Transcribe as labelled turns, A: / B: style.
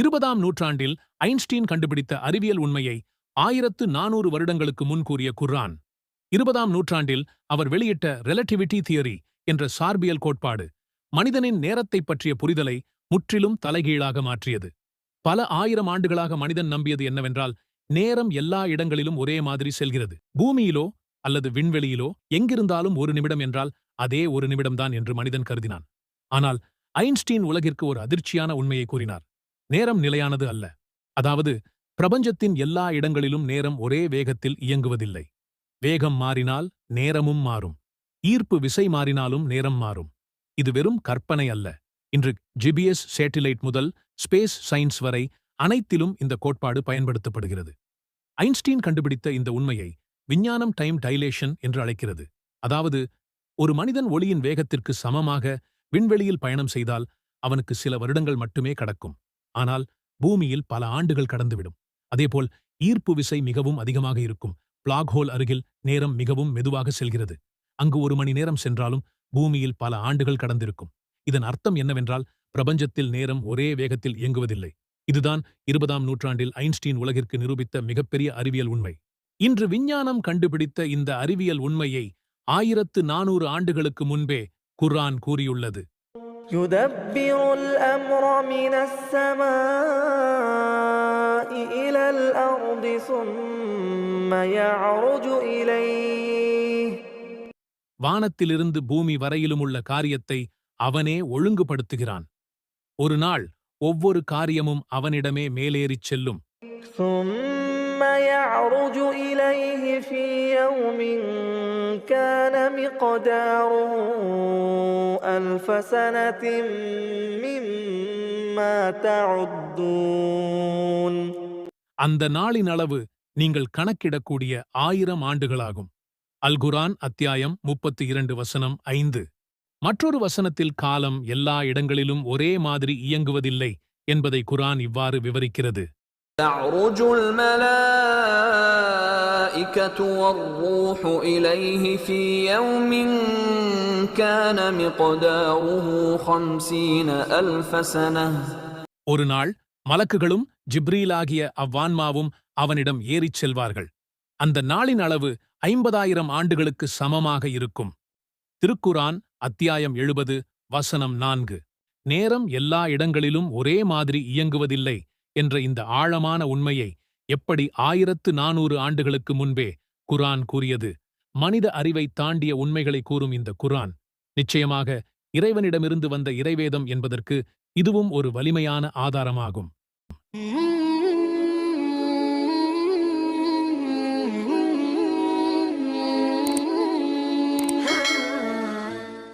A: 20ஆம் நூற்றாண்டில் ஐன்ஸ்டீன் கண்டுபிடித்த அறிவியல் உண்மையை 1400 வருடங்களுக்கு முன் கூறிய குர்ஆன். 20ஆம் நூற்றாண்டில் அவர் வெளியிட்ட ரிலேட்டிவிட்டி தியரி என்ற சார்பியல் கோட்பாடு மனிதனின் நேரத்தைப் பற்றிய புரிதலை முற்றிலும் தலைகீழாக மாற்றியது. பல ஆயிரம் ஆண்டுகளாக மனிதன் நம்பியது என்னவென்றால், நேரம் எல்லா இடங்களிலும் ஒரே மாதிரி செல்கிறது. பூமியிலோ அல்லது விண்வெளியிலோ எங்கிருந்தாலும் ஒரு நிமிடம் என்றால் அதே ஒரு நிமிடம்தான் என்று மனிதன் கருதினான். ஆனால் ஐன்ஸ்டீன் உலகிற்கு ஒரு அதிர்ச்சியான உண்மையை கூறினார். நேரம் நிலையானது அல்ல. அதாவது, பிரபஞ்சத்தின் எல்லா இடங்களிலும் நேரம் ஒரே வேகத்தில் இயங்குவதில்லை. வேகம் மாறினால் நேரமும் மாறும். ஈர்ப்பு விசை மாறினாலும் நேரம் மாறும். இது வெறும் கற்பனை அல்ல. இன்று ஜிபிஎஸ் சேட்டிலைட் முதல் ஸ்பேஸ் சயின்ஸ் வரை அனைத்திலும் இந்த கோட்பாடு பயன்படுத்தப்படுகிறது. ஐன்ஸ்டீன் கண்டுபிடித்த இந்த உண்மையை விஞ்ஞானம் டைம் டைலேஷன் என்று அழைக்கிறது. அதாவது, ஒரு மனிதன் ஒளியின் வேகத்திற்கு சமமாக விண்வெளியில் பயணம் செய்தால் அவனுக்கு சில வருடங்கள் மட்டுமே கடக்கும். ஆனால் பூமியில் பல ஆண்டுகள் கடந்துவிடும். அதேபோல் ஈர்ப்பு விசை மிகவும் அதிகமாக இருக்கும் பிளாக் ஹோல் அருகில் நேரம் மிகவும் மெதுவாக செல்கிறது. அங்கு 1 மணி நேரம் சென்றாலும் பூமியில் பல ஆண்டுகள் கடந்திருக்கும். இதன் அர்த்தம் என்னவென்றால், பிரபஞ்சத்தில் நேரம் ஒரே வேகத்தில் இயங்குவதில்லை. இதுதான் 20ஆம் நூற்றாண்டில் ஐன்ஸ்டீன் உலகிற்கு நிரூபித்த மிகப்பெரிய அறிவியல் உண்மை. இன்று விஞ்ஞானம் கண்டுபிடித்த இந்த அறிவியல் உண்மையை 1400 ஆண்டுகளுக்கு முன்பே குர்ஆன் கூறியுள்ளது.
B: يدبر الأمر من السماء إلى الأرض ثم يعرج إليه.
A: வானத்திலிருந்து பூமி வரையிலும் உள்ள காரியத்தை அவனே ஒழுங்குபடுத்துகிறான். ஒரு நாள் ஒவ்வொரு காரியமும் அவனிடமே மேலேறிச் செல்லும்.
B: ثم يعرج إليه في يوم كان مقداره 1000 سنة مما تعدون.
A: அந்த நாளின் அளவு நீங்கள் கணக்கிடக்கூடிய 1000 ஆண்டுகளாகும். அல் குர்ஆன் அத்தியாயம் 32 வசனம் 5. மற்றொரு வசனத்தில் காலம் எல்லா இடங்களிலும் ஒரே மாதிரி இயங்குவதில்லை என்பதை குர்ஆன் இவ்வாறு விவரிக்கிறது.
C: تعرج الملائكة والروح إليه في يوم كان مقداره 50,000 سنة.
A: ஒரு நாள் மலக்குகளும் ஜிப்ரீலாகிய அவ்வான்மாவும் அவனிடம் ஏறிச் செல்வார்கள். அந்த நாளின் அளவு 50,000 ஆண்டுகளுக்கு சமமாக இருக்கும். திருக்குர்ஆன் அத்தியாயம் 70 வசனம் 4. நேரம் எல்லா இடங்களிலும் ஒரே மாதிரி இயங்குவதில்லை என்ற இந்த ஆழமான உண்மையை எப்படி 1400 ஆண்டுகளுக்கு முன்பே குர்ஆன் கூறியது? மனித அறிவை தாண்டிய உண்மைகளை கூறும் இந்த குர்ஆன் நிச்சயமாக இறைவனிடமிருந்து வந்த இறைவேதம் என்பதற்கு இதுவும் ஒரு வலிமையான ஆதாரமாகும்.